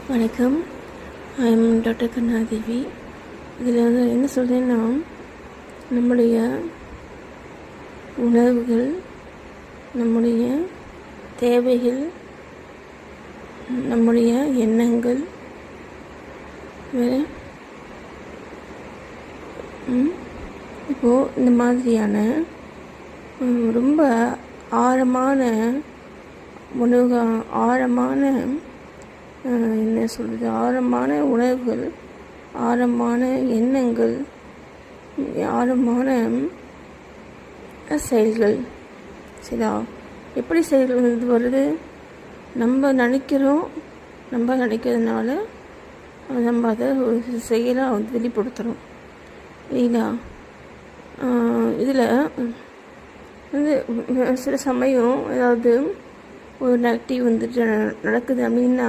வணக்கம். I'm doctor Karunadevi. இதில் வந்து என்ன சொல்கிறேன்னா, நம்முடைய உணர்வுகள், நம்முடைய தேவைகள், நம்முடைய எண்ணங்கள் வேறு இப்போது இந்த மாதிரியான ரொம்ப ஆழமான என்ன சொல்கிறது, ஆழமான உணர்வுகள், ஆழமான எண்ணங்கள், ஆழமான செயல்கள். சரியா? எப்படி செயல்கள் வந்து வருது? நம்ம நினைக்கிறதுனால நம்ம அதை ஒரு செயலாக வந்து வெளிப்படுத்துகிறோம் இல்லைங்களா? இதில் வந்து சில சமயம் ஏதாவது ஒரு நெகட்டிவ் வந்துட்டு நடக்குது அப்படின்னா